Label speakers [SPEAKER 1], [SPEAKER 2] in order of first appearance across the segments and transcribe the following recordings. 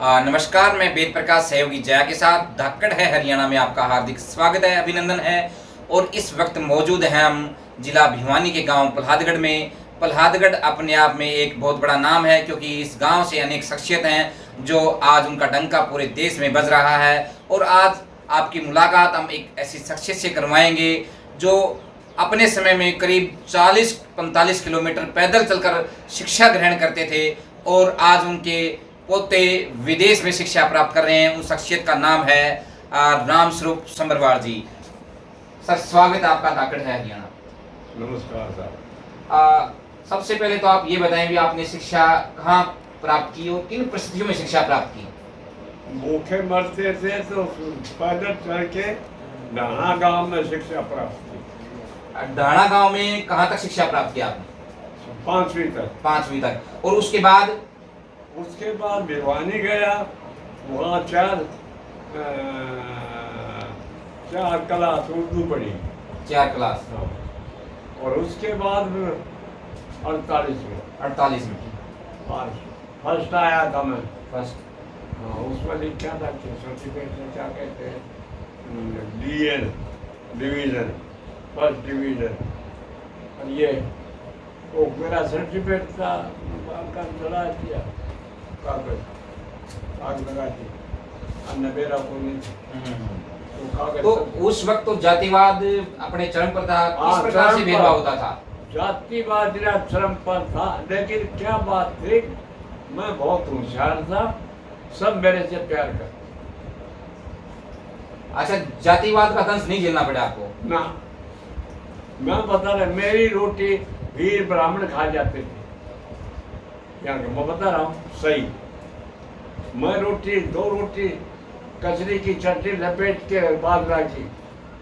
[SPEAKER 1] नमस्कार, मैं वेद प्रकाश सहयोगी जया के साथ धाकड़ है हरियाणा में आपका हार्दिक स्वागत है, अभिनंदन है। और इस वक्त मौजूद हैं हम जिला भिवानी के गांव पल्हादगढ़ में। पल्हादगढ़ अपने आप में एक बहुत बड़ा नाम है, क्योंकि इस गांव से अनेक शख्सियत हैं जो आज उनका डंका पूरे देश में बज रहा है। और आज आपकी मुलाकात हम एक ऐसी शख्सियत से करवाएंगे जो अपने समय में करीब 40-45 किलोमीटर पैदल चलकर शिक्षा ग्रहण करते थे और आज उनके पोते विदेश में शिक्षा प्राप्त कर रहे हैं। उस शख्सियत का नाम है राम स्वरूप समरवार जी। सर, स्वागत है आपका धाकड़ है हरियाणा।
[SPEAKER 2] नमस्कार सर।
[SPEAKER 1] सबसे पहले तो आप ये बताएं भी आपने शिक्षा कहाँ प्राप्त की और किन परिस्थितियों में शिक्षा प्राप्त की?
[SPEAKER 2] भूखे मरते थे तो पैदल चल के डाणा गांव में शिक्षा प्राप्त की।
[SPEAKER 1] डाणा गांव में कहाँ तक शिक्षा प्राप्त की आपने?
[SPEAKER 2] 5वीं तक।
[SPEAKER 1] 5वीं तक। और उसके बाद
[SPEAKER 2] भिवानी गया, वहाँ चार क्लास उर्दू पढ़ी।
[SPEAKER 1] 4 क्लास।
[SPEAKER 2] और उसके बाद 48 में फर्स्ट आया था मैं।
[SPEAKER 1] फर्स्ट।
[SPEAKER 2] हाँ, उसमें लिखा था कि सर्टिफिकेट में क्या कहते हैं, DN डिवीज़न, फर्स्ट डिवीज़न। और ये वो मेरा सर्टिफिकेट था, चला दिया कागज लगा दिया, अन्य मेरा कोई नहीं।
[SPEAKER 1] तो उस वक्त तो जातिवाद अपने चरम पर था, किस प्रकार से भेदभाव होता था?
[SPEAKER 2] जातिवाद चरम पर था, लेकिन क्या बात थी, मैं बहुत होशियार था, सब मेरे से प्यार करते।
[SPEAKER 1] अच्छा, जातिवाद का दंश नहीं झेलना पड़ा आपको?
[SPEAKER 2] ना, मैं बता रहा, मेरी रोटी वीर ब्राह्मण खा जाते थे। मैं बता रहा हूँ सही। मैं दो रोटी कचरी की चटनी लपेट के बाजरा की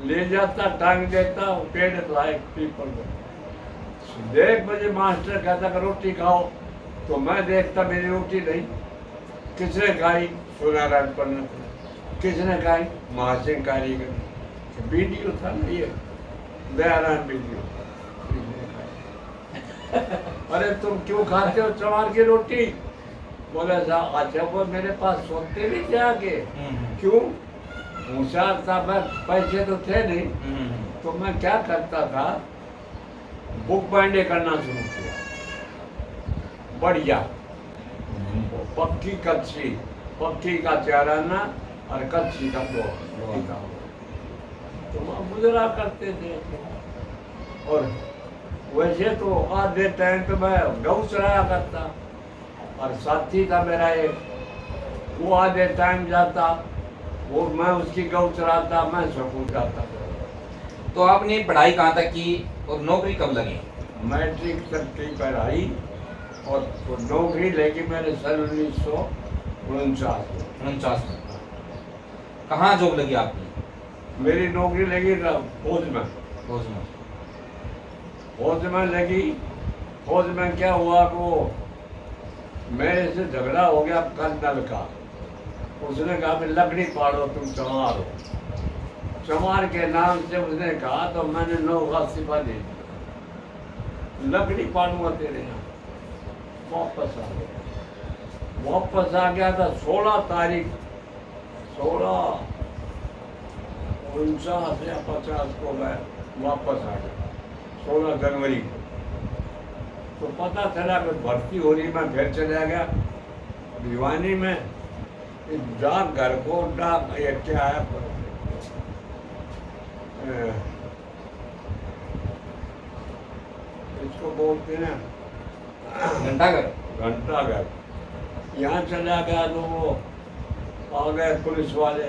[SPEAKER 2] ले जाता, टांग देता, पेड़ लाए पीपल में। 1 बजे मास्टर कहता कि रोटी खाओ, तो मैं देखता मेरी रोटी नहीं। किसने खाई? सोनारायण पंडित। किसने खाई? महासिंह कारीगर। वीडियो था ना ये, दयारायण वीडियो। अरे तुम क्यों खाते हो चमार की रोटी? बोले साहब, अच्छा वो मेरे पास सोते भी जाके। क्यों? होशियार था मैं, पैसे तो थे नहीं, तो मैं क्या करता था, बुक बाइंडे करना शुरू किया। बढ़िया पक्की कच्ची, पक्की का चाराना और कच्ची का दो तो वहाँ गुजरा करते थे। और वैसे तो आधे टाइम पे मैं गौ चराया करता, और साथी था मेरा एक, वो आधे टाइम जाता, वो मैं उसकी गौ चराता, मैं स्कूल जाता।
[SPEAKER 1] तो आपने पढ़ाई कहाँ तक की और नौकरी कब लगी?
[SPEAKER 2] मैट्रिक तक की पढ़ाई, और तो नौकरी लगी मैंने सन 1949
[SPEAKER 1] में। कहाँ जॉब लगी आपकी?
[SPEAKER 2] मेरी नौकरी लगी फौज में। फौज में लगी। फौज में क्या हुआ, वो मेरे से झगड़ा हो गया कर्नल का। उसने कहा कि लकड़ी पाड़ो, तुम चमार हो। चमार के नाम से उसने कहा, तो मैंने 9 का सिपा दे दिया, लकड़ी पाड़ूंगा तेरे यहाँ। वापस आ गया था 16 तारीख 1949 या 50 को मैं वापस आ गया, 16 जनवरी को। तो पता चला कि भर्ती हो रही, मैं फिर चला गया भिवानी में। डाक घर को क्या है, इसको बोलते हैं घंटाघर। यहाँ चला गया तो वो आ गए पुलिस वाले,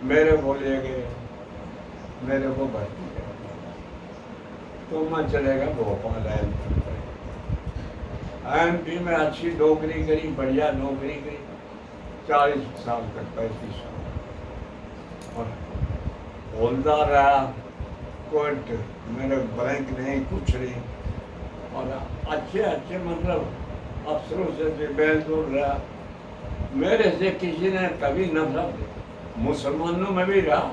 [SPEAKER 2] मेरे को ले गए, मेरे को भर्ती कर। तो मैं चलेगा भोपाल MP में अच्छी नौकरी करी, बढ़िया नौकरी करी, 40 साल तक, 35 साल। और हौलदार रहा, कोर्ट मेरे बैंक नहीं, कुछ नहीं। और अच्छे मतलब अफसरों से बेलजोल रहा। मेरे से किसी ने कभी नफरत, मुसलमानों में भी रहा,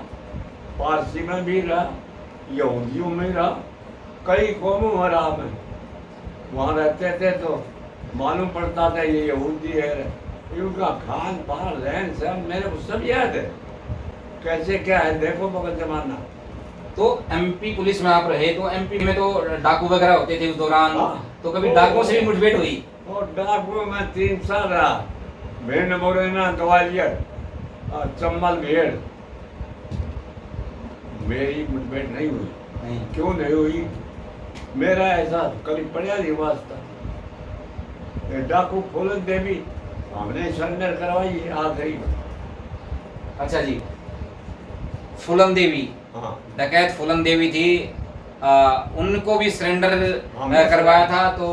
[SPEAKER 2] पारसी में भी रहा, यहूदियों में रहा, कई कौमों में रहा मैं। वहाँ रहते थे तो मालूम पड़ता था ये यहूदी है, इनका खान पान रहन सहन मेरे को सब याद है, कैसे क्या है देखो मगर जमाना।
[SPEAKER 1] तो एमपी पुलिस में आप रहे, तो एमपी में तो डाकू वगैरह होते थे उस दौरान,
[SPEAKER 2] हाँ।
[SPEAKER 1] तो कभी डाकुओं से भी मुठभेड़ हुई?
[SPEAKER 2] और डाकू में 3 साल रहा, भिंड मुरैना ग्वालियर और चंबल भेड़। मेरी मुठभेड़ नहीं हुई।
[SPEAKER 1] नहीं।
[SPEAKER 2] क्यों नहीं हुई? मेरा ऐसा कभी पड़ा नहीं वास्ता। ये डाकू फूलन देवी हमने सरेंडर करवाई है आखिरी।
[SPEAKER 1] अच्छा जी, फूलन देवी,
[SPEAKER 2] हाँ
[SPEAKER 1] डकैत फूलन देवी थी, उनको भी सरेंडर
[SPEAKER 2] हाँ।
[SPEAKER 1] करवाया था। तो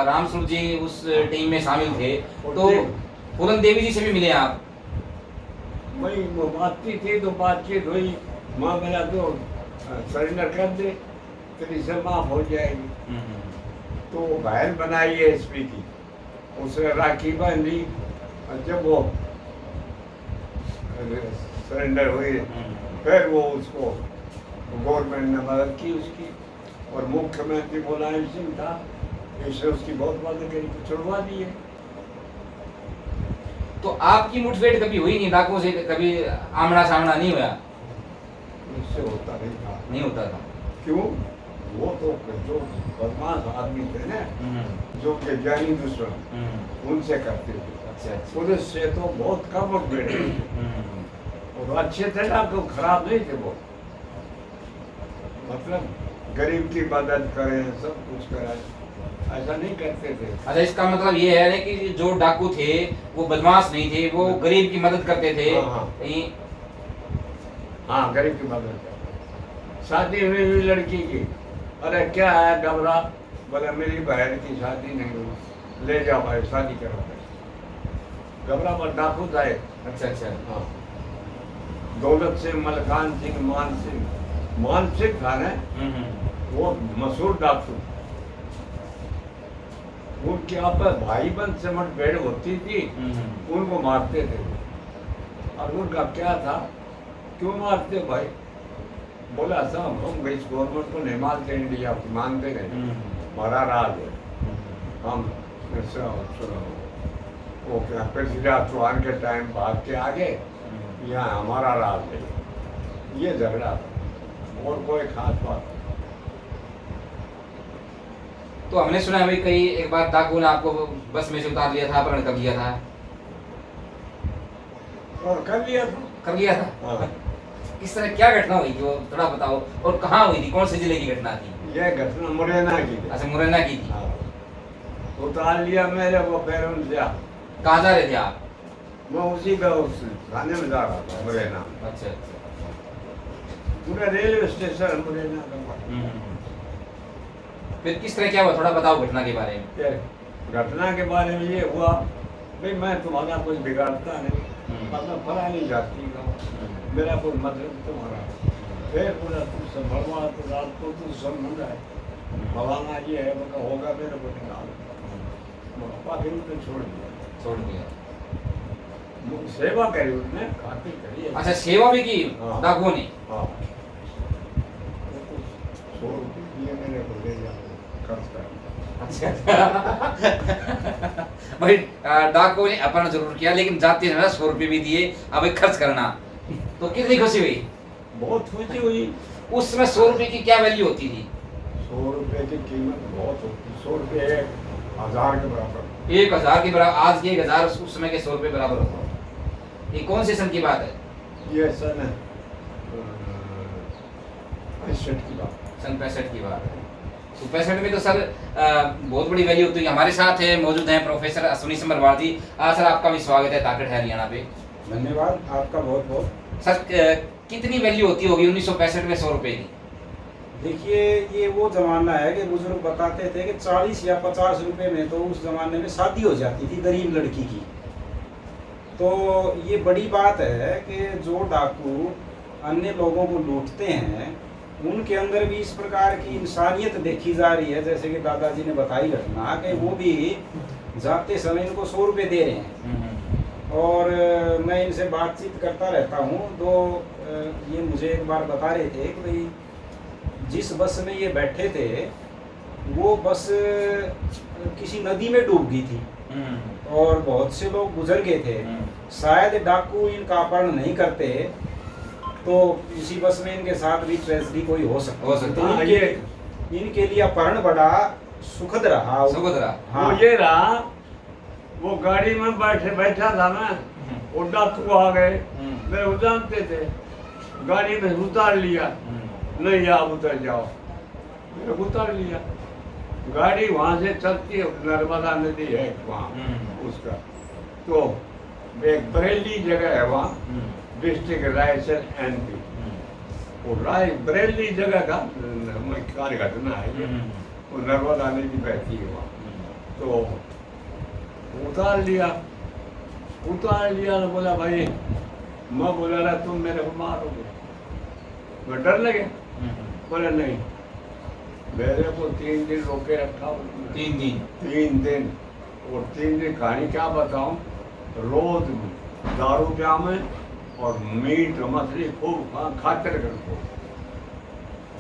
[SPEAKER 1] राम स्वरूप जी उस टीम में शामिल थे। तो फूलन देवी जी से भी मिले आप?
[SPEAKER 2] वही वो बातचीत थी तो बातचीत हुई, माँ मेरा तो सरेंडर कर दे तेरी से माफ हो जाएगी। तो घायल बनाई है एसपी की, उसे राखी बांधी और जब वो सरेंडर हुई फिर वो उसको गवर्नमेंट ने मदद की उसकी, और मुख्यमंत्री मुलायम सिंह था, इसने उसकी बहुत मदद करी तो छुड़वा दी है।
[SPEAKER 1] तो आपकी मुठभेड़ कभी हुई नहीं डाकुओं से? कभी आमना सामना नहीं हुआ?
[SPEAKER 2] इससे होता नहीं था।
[SPEAKER 1] नहीं होता था।
[SPEAKER 2] क्यों? वो तो जो बदमाश आदमी थे ना, जो कि जानी दुश्मन, उनसे करते थे।
[SPEAKER 1] अच्छा अच्छा।
[SPEAKER 2] पुलिस से तो बहुत कम मुठभेड़ हुई थी। और अच्छे थे ना, तो खराब नहीं थे वो, मतलब गरीब की मदद करें, सब कुछ करें, ऐसा नहीं करते थे।
[SPEAKER 1] अच्छा, इसका मतलब ये है ना कि जो डाकू थे वो बदमाश नहीं थे, वो गरीब की मदद करते थे।
[SPEAKER 2] हाँ।
[SPEAKER 1] कहीं
[SPEAKER 2] हाँ, गरीब की मदद करें। शादी हुई लड़की की, अरे क्या है घबरा, बोले मेरी बहन की शादी नहीं हुई, ले जाओ भाई शादी करो। घबरा पर डाकू जाए।
[SPEAKER 1] अच्छा अच्छा।
[SPEAKER 2] हाँ, दौलत सिंह, मलकान सिंह, मान सिंह था ना, वो मशहूर डाकू। उनके यहाँ पर भाई बहन से मुठभेड़ होती थी, उनको मारते थे। और उनका क्या था, क्यों मारते भाई? बोला साहब हम इस गवर्नमेंट को नहीं मानते, इंडिया को मानते नहीं, हमारा राज है, हम वो क्या पृथ्वीराज चौहान के टाइम भाग के आगे, यहाँ हमारा राज है। ये झगड़ा था और कोई खास बात नहीं।
[SPEAKER 1] तो हमने सुना है भाई कई एक बार डाकू ने आपको बस में से उतार लिया था, अपहरण कर लिया था।
[SPEAKER 2] और कर लिया था।
[SPEAKER 1] कर लिया था?
[SPEAKER 2] हाँ।
[SPEAKER 1] किस तरह क्या घटना हुई थी वो थोड़ा बताओ, और कहाँ हुई थी, कौन से जिले की घटना थी?
[SPEAKER 2] यह घटना मुरैना की थी।
[SPEAKER 1] अच्छा, मुरैना की थी।
[SPEAKER 2] हाँ। उतार लिया मेरे वो पैरों से।
[SPEAKER 1] कहाँ जा रहे थे आप?
[SPEAKER 2] मैं उसी का उस थाने में जा रहा था मुरैना।
[SPEAKER 1] अच्छा अच्छा।
[SPEAKER 2] पूरा रेलवे स्टेशन मुरैना का।
[SPEAKER 1] फिर किस तरह क्या हुआ, थोड़ा बताओ घटना के बारे में।
[SPEAKER 2] फिर घटना के बारे में ये हुआ, भाई मैं तुम्हारा कुछ बिगाड़ता नहीं, मतलब फलानी जाति का, मेरा कोई मतलब तुम्हारा। फिर बोला तुम संभलवा तो रात को तुम संभल है, फलाना ये है, बोला होगा मेरे को निकाल। फिर उसने छोड़ दिया।
[SPEAKER 1] छोड़ दिया।
[SPEAKER 2] सेवा करी उसने, काफी करी है।
[SPEAKER 1] अच्छा, सेवा भी की
[SPEAKER 2] हाँ।
[SPEAKER 1] डाकुओं ने?
[SPEAKER 2] हाँ। 100 रुपये दिए मेरे को, ले जाओ खर्च कर।
[SPEAKER 1] अच्छा। भाई डाकुओं ने अपहरण जरूर किया, लेकिन जाते हैं 100 रुपये भी दिए, अब भाई खर्च करना। तो कितनी खुशी हुई?
[SPEAKER 2] बहुत खुशी हुई।
[SPEAKER 1] उस समय 100 रुपये की क्या वैल्यू होती थी?
[SPEAKER 2] 100 रुपये की कीमत बहुत होती। 100 रुपये 1000 के बराबर।
[SPEAKER 1] 1000 के बराबर। आज के 1000 उस समय के 100 रुपये बराबर होता। ये कौन से सन की बात है?
[SPEAKER 2] ये सन 65 की बात।
[SPEAKER 1] सन 65 की बात है। तो 65 में तो सर बहुत बड़ी वैल्यू होती है। हमारे साथ है मौजूद हैं प्रोफेसर अश्विनी समरवाल जी। सर आपका भी स्वागत है धाकड़ हरियाणा पे।
[SPEAKER 3] धन्यवाद आपका बहुत बहुत।
[SPEAKER 1] सर कितनी वैल्यू होती होगी 1965 में 100 रुपये की?
[SPEAKER 3] देखिए, ये वो ज़माना है कि बुजुर्ग बताते थे कि 40 या 50 रुपए में तो उस ज़माने में शादी हो जाती थी गरीब लड़की की। तो ये बड़ी बात है कि जो डाकू अन्य लोगों को लूटते हैं उनके अंदर भी इस प्रकार की इंसानियत देखी जा रही है। जैसे कि दादाजी ने बताई घटना कि वो भी जाते समय इनको 100 रुपये दे रहे हैं। और मैं इनसे बातचीत करता रहता हूँ तो ये मुझे एक बार बता रहे थे कि भाई जिस बस में ये बैठे थे वो बस किसी नदी में डूब गई थी और बहुत से लोग गुजर गए थे। शायद डाकू इनका अपहरण नहीं करते तो इसी बस में इनके साथ भी ट्रेजेडी कोई हो सकती है। तो इनके लिए अपहरण बड़ा सुखद रहा।
[SPEAKER 2] वो ये रहा, वो गाड़ी में बैठा था मैं, वो डाकू आ गए, मेरे जानते थे, गाड़ी में उतार लिया, नहीं आप उतर जाओ, मैंने उतार लिया। गाड़ी वहाँ से चलती है, नर्मदा नदी है वहाँ उसका, तो एक बरेली जगह है वहाँ, डिस्ट्रिक्ट रायसेन एमपी, वो बरेली जगह का कार्य घटना है ये, वो नर्मदा नदी बहती है वहाँ। तो उतार लिया तो बोला भाई, मैं बोला रहा तुम मेरे को मारोगे, मैं डर लगे, बोला नहीं, मेरे को 3 दिन रोके रखा।
[SPEAKER 1] 3 दिन?
[SPEAKER 2] 3 दिन, और 3 दिन कहानी क्या बताऊं, रोज दारू पियामे और मीट मछली खूब खाते करको,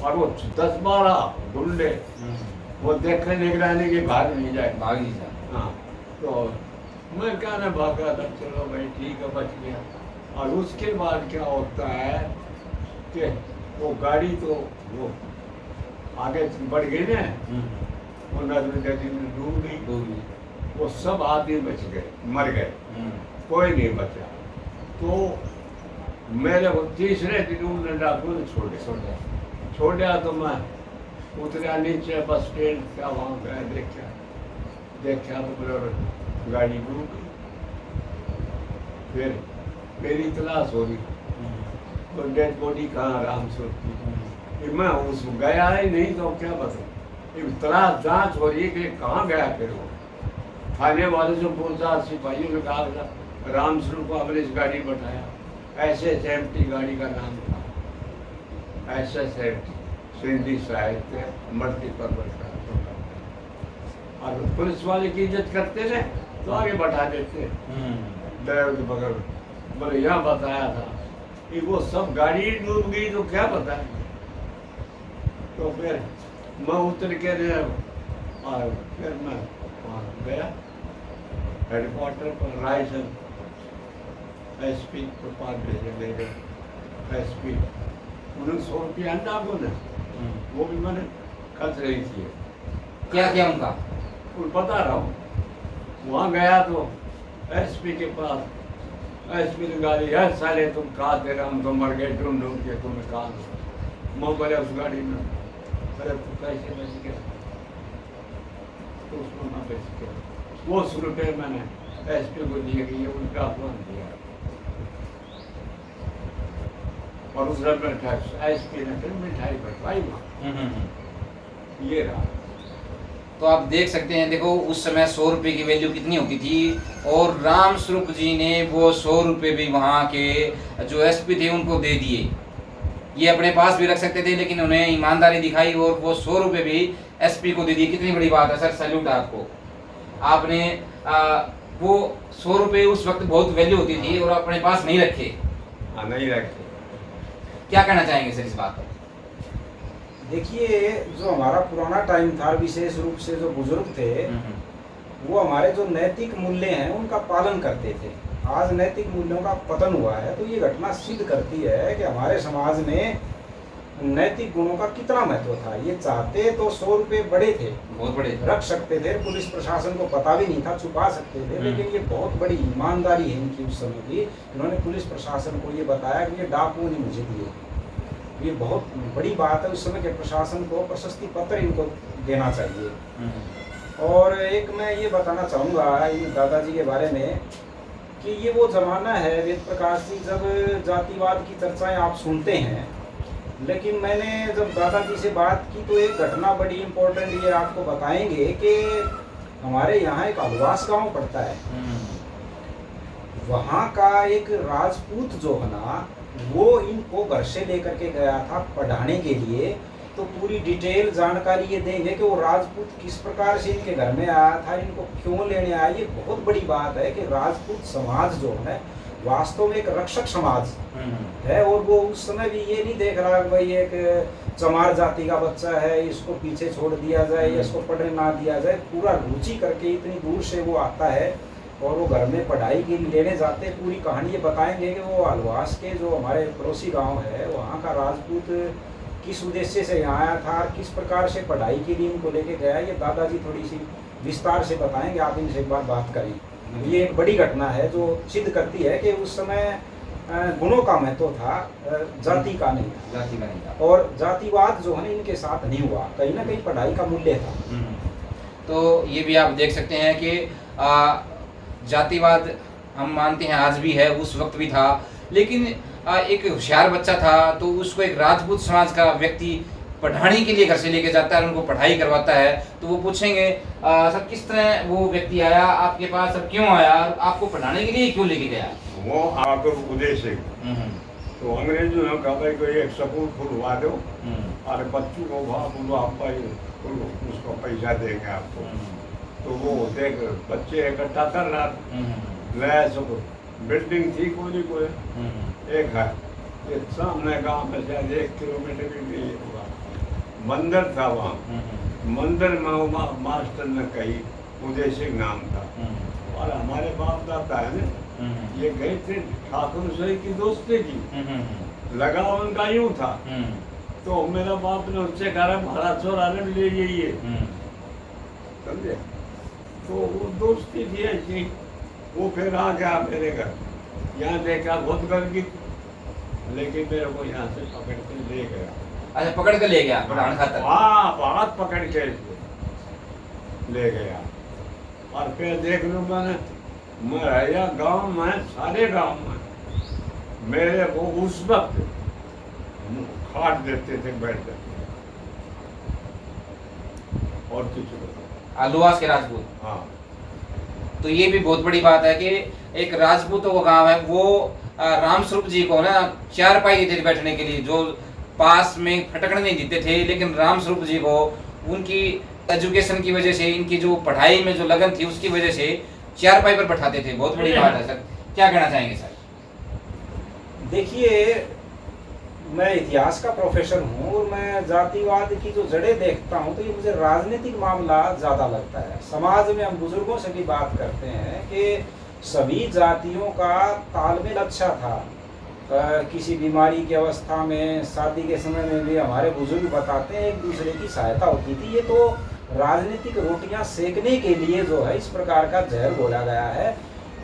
[SPEAKER 2] और वो 10-12 गुंडे वो देखने निगरानी के भाग नहीं जाए। हाँ, तो मैं कहने भागा था, चलो भाई ठीक है, बच गया। और उसके बाद क्या होता है कि वो गाड़ी तो वो आगे बढ़ गई ना, वो नदी में डूब गई, वो सब आदमी बच गए, मर गए, कोई नहीं बचा। तो मेरे को तीसरे दिन उन्होंने डाकू ने छोड़ दिया। तो मैं उतरा नीचे बस स्टैंड का, वहाँ गया, देखा तो मेरा गाड़ी डूब गई। फिर मेरी तलाश हो रही, तो डेड बॉडी कहाँ, रामसुर की, मैं उस गया ही नहीं, तो क्या बताऊँ, तलाश जांच हो रही है कि कहाँ गया। फिर वो थाने वाले से पूछा, सिपाहियों ने कहा रामसुर को हमने इस गाड़ी बैठाया, ऐसे सेफ्टी गाड़ी का नाम था, ऐसे सेफ्टी सिंधी साहित्य मल्टीपर्पज का। और पुलिस वाले की इज्जत करते थे तो आगे बढ़ा देते, ड्राइवर के बगल में बोले यहाँ बताया था कि वो सब गाड़ी डूब गई, तो क्या बताए। तो फिर मैं उतर के और फिर मैं वहाँ गया हेडक्वार्टर पर, रायसेन एसपी को पास भेजे मेरे एसपी, उन्होंने 100 रुपया अंडा को ना, वो भी मैंने खर्च रही थी।
[SPEAKER 1] क्या उनका
[SPEAKER 2] उन बता रहा हूँ, वहाँ गया तो एसपी के पास, एसपी ने गाड़ी है, साले तुम कहा दे रहा, हम तो मर गए ढूंढ के, तुम्हें कहा मैं बोले उस गाड़ी में, अरे तो कैसे बच गया, तो उसको ना बच गया। वो 100 रुपये मैंने एसपी को दिए कि ये उनका अपमान दिया, और उस एसपी ने फिर मिठाई बटवाई वहाँ। ये रहा।
[SPEAKER 1] तो आप देख सकते हैं, देखो उस समय 100 रुपये की वैल्यू कितनी होती थी, और राम स्वरूप जी ने वो 100 रुपये भी वहाँ के जो एसपी थे उनको दे दिए। ये अपने पास भी रख सकते थे, लेकिन उन्हें ईमानदारी दिखाई और वो 100 रुपये भी एसपी को दे दिए। कितनी बड़ी बात है सर, सैल्यूट आपको। आपने वो 100 रुपये उस वक्त बहुत वैल्यू होती थी और अपने पास नहीं रखे।
[SPEAKER 2] नहीं रखे।
[SPEAKER 1] क्या कहना चाहेंगे सर इस बात पर?
[SPEAKER 3] देखिए, जो हमारा पुराना टाइम था, विशेष रूप से जो बुजुर्ग थे, वो हमारे जो नैतिक मूल्य हैं उनका पालन करते थे। आज नैतिक मूल्यों का पतन हुआ है, तो ये घटना सिद्ध करती है कि हमारे समाज में नैतिक गुणों का कितना महत्व था। ये चाहते तो 100 रुपये बड़े थे,
[SPEAKER 1] बहुत बड़े
[SPEAKER 3] रख सकते थे, पुलिस प्रशासन को पता भी नहीं था, छुपा सकते थे, लेकिन ये बहुत बड़ी ईमानदारी है इनकी उस समय की। इन्होंने पुलिस प्रशासन को ये बताया कि ये डाकुओं ने मुझे दिए। ये बहुत बड़ी बात है। उस समय के प्रशासन को प्रशस्ति पत्र इनको देना चाहिए। और एक मैं ये बताना चाहूँगा इन दादाजी के बारे में कि ये वो ज़माना है वेद प्रकाश जी, जब जातिवाद की चर्चाएं आप सुनते हैं, लेकिन मैंने जब दादाजी से बात की तो एक घटना बड़ी इम्पोर्टेंट ये आपको बताएंगे कि हमारे यहाँ एक अलवास गाँव पड़ता है, वहाँ का एक राजपूत जो है ना, वो इनको घर से लेकर के गया था पढ़ाने के लिए। तो पूरी डिटेल जानकारी ये देंगे कि वो राजपूत किस प्रकार से इनके घर में आया था, इनको क्यों लेने आया। ये बहुत बड़ी बात है कि राजपूत समाज जो है वास्तव में एक रक्षक समाज है। और वो उस समय भी ये नहीं देख रहा कि भाई एक चमार जाति का बच्चा है, इसको पीछे छोड़ दिया जाए या इसको पढ़ने ना दिया जाए। पूरा रुचि करके इतनी दूर से वो आता है और वो घर में पढ़ाई के लिए लेने जाते हैं। पूरी कहानी ये बताएंगे कि वो अलवास के जो हमारे पड़ोसी गांव है, वहाँ का राजपूत किस उद्देश्य से यहाँ आया था, किस प्रकार से पढ़ाई के लिए इनको लेके गया, ये दादाजी थोड़ी सी विस्तार से बताएंगे। आप इनसे एक बार बात करें। ये एक बड़ी घटना है जो सिद्ध करती है कि उस समय गुणों का महत्व था, जाति का नहीं था। और जातिवाद जो है इनके साथ नहीं हुआ, कहीं ना कहीं पढ़ाई का मूल्य था।
[SPEAKER 1] तो ये भी आप देख सकते हैं कि जातिवाद हम मानते हैं आज भी है, उस वक्त भी था। लेकिन एक होशियार बच्चा था तो उसको एक राजपूत समाज का व्यक्ति पढ़ाने के लिए घर से लेके जाता है, उनको पढ़ाई करवाता है। तो वो पूछेंगे सर किस तरह वो व्यक्ति आया आपके पास, सर क्यों आया, आपको पढ़ाने के लिए क्यों लेके गया?
[SPEAKER 2] वो आकर उद्देश्य तो अंग्रेजों ने कहा भाई कोई एक स्कूल खुलवा दो और बच्चों को वहाँ बोलो आप उसको पैसा देंगे आपको। तो वो देख बच्चे इकट्ठा कर रहा नया स्कूल, बिल्डिंग थी कोई एक है, एक सामने गांव में शायद 1 किलोमीटर भी नहीं होगा, मंदिर था वहाँ। मंदिर में मास्टर ने कही उद्देश्य नाम था। और हमारे बाप दादा है ना, ये गए थे ठाकुर से की दोस्ती की, लगा उनका यूं था। तो मेरा बाप ने उससे कहा महाराज चौराने में ले जाइए, समझे। तो वो दोस्ती थी ऐसी। वो फिर आ गया मेरे घर, यहाँ देखा बहुत गर्मी, लेकिन मेरे को यहाँ से पकड़ के ले गया।
[SPEAKER 1] अच्छा, पकड़ के ले गया पढ़ाने खातिर?
[SPEAKER 2] हाँ, बात पकड़ के ले गया। और फिर देख लो मैं रहा गांव में, सारे गांव में मेरे को उस वक्त खाट देते थे बैठ जाते और कुछ
[SPEAKER 1] आलूवास के राजपूत।
[SPEAKER 2] हाँ।
[SPEAKER 1] तो ये भी बहुत बड़ी बात है कि एक राजपूत वो गांव है, वो रामस्वरूप जी को ना 4 पाई देते थे बैठने के लिए, जो पास में फटकने नहीं देते थे। लेकिन रामस्वरूप जी को उनकी एजुकेशन की वजह से, इनकी जो पढ़ाई में जो लगन थी उसकी वजह से 4 पाई पर बैठाते थे। बहुत बड़ी बात है सर, क्या कहना चाहेंगे सर?
[SPEAKER 3] देखिए, मैं इतिहास का प्रोफेसर हूँ और मैं जातिवाद की जो जड़ें देखता हूँ तो ये मुझे राजनीतिक मामला ज़्यादा लगता है। समाज में हम बुजुर्गों से भी बात करते हैं कि सभी जातियों का तालमेल अच्छा था। किसी बीमारी की अवस्था में, शादी के समय में भी हमारे बुजुर्ग बताते हैं एक दूसरे की सहायता होती थी। ये तो राजनीतिक रोटियां सेकने के लिए जो है इस प्रकार का जहर घोला गया है।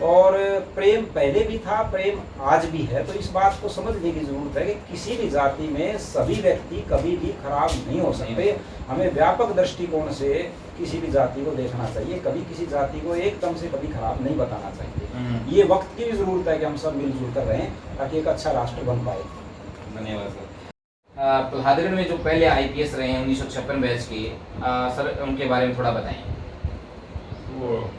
[SPEAKER 3] और प्रेम पहले भी था, प्रेम आज भी है। तो इस बात को समझने की जरूरत है कि किसी भी जाति में सभी व्यक्ति कभी भी खराब नहीं हो सकते। हमें व्यापक दृष्टिकोण से किसी भी जाति को देखना चाहिए, कभी किसी जाति को एकदम से कभी खराब नहीं बताना चाहिए। ये वक्त की भी जरूरत है कि हम सब मिलजुल कर रहें ताकि एक अच्छा राष्ट्र बन पाए।
[SPEAKER 1] धन्यवाद सर। पल्हादगढ़ में जो पहले IPS रहे हैं 1956 बैच के, सर उनके बारे में थोड़ा बताएं।
[SPEAKER 2] वो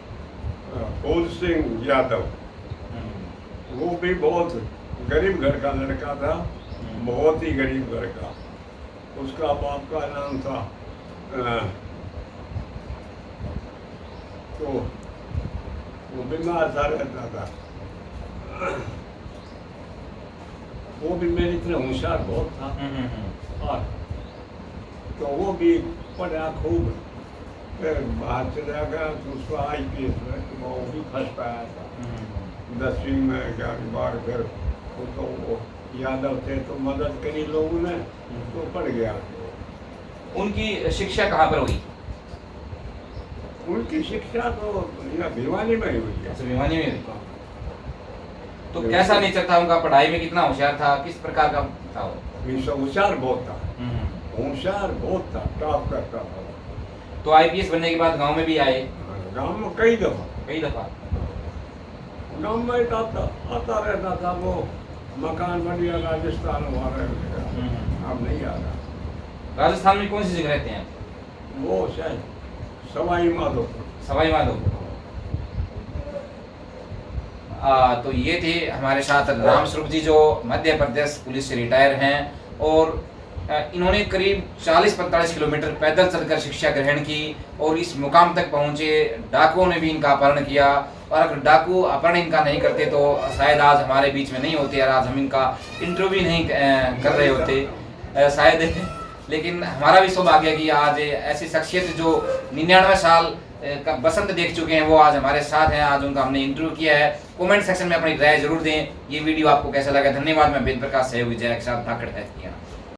[SPEAKER 2] फूल सिंह यादव, वो भी बहुत गरीब घर का लड़का था, बहुत ही गरीब घर का। उसका बाप का नाम था तो वो बीमार सा रहता था। वो भी मेरी तरह होशियार बहुत था। और तो वो भी पढ़ा खूब, फिर बाहर चला गया तो उसको IPS में तो वो भी फंस पाया था 10वीं में 11वीं बार। फिर वो तो वो यादव थे तो मदद करी लोगों ने, तो पड़ गया।
[SPEAKER 1] उनकी शिक्षा कहाँ पर हुई?
[SPEAKER 2] उनकी शिक्षा तो यहाँ भिवानी में ही हुई है।
[SPEAKER 1] अच्छा, भिवानी में हुई। तो कैसा नेचर था उनका, पढ़ाई में कितना होशियार था, किस प्रकार का था वो?
[SPEAKER 2] होशियार बहुत था, होशियार बहुत था, टॉप करता था।
[SPEAKER 1] तो IPS बनने के बाद गांव में भी आए?
[SPEAKER 2] गांव में कई दफा गांव में आता रहता था। वो मकान बढ़िया राजस्थान वहाँ रह, अब नहीं आ रहा।
[SPEAKER 1] राजस्थान में कौन सी जगह रहते हैं?
[SPEAKER 2] वो शायद सवाई माधोपुर।
[SPEAKER 1] तो ये थे हमारे साथ रामस्वरूप जी, जो मध्य प्रदेश पुलिस से रिटायर हैं। और इन्होंने करीब 40-45 किलोमीटर पैदल चलकर शिक्षा ग्रहण की और इस मुकाम तक पहुँचे। डाकुओं ने भी इनका अपहरण किया और अगर डाकू अपहरण इनका नहीं करते तो शायद आज हमारे बीच में नहीं होते और आज हम इनका इंटरव्यू नहीं कर रहे होते शायद। लेकिन हमारा भी सौभाग्य है कि आज ऐसी शख्सियत जो 99 साल का बसंत देख चुके हैं वो आज हमारे साथ हैं, आज उनका हमने इंटरव्यू किया है। कमेंट सेक्शन में अपनी राय जरूर दें। ये वीडियो आपको कैसा लगा? धन्यवाद। मैं वेद प्रकाश सहयोगी जय के साथ धाकड़ है।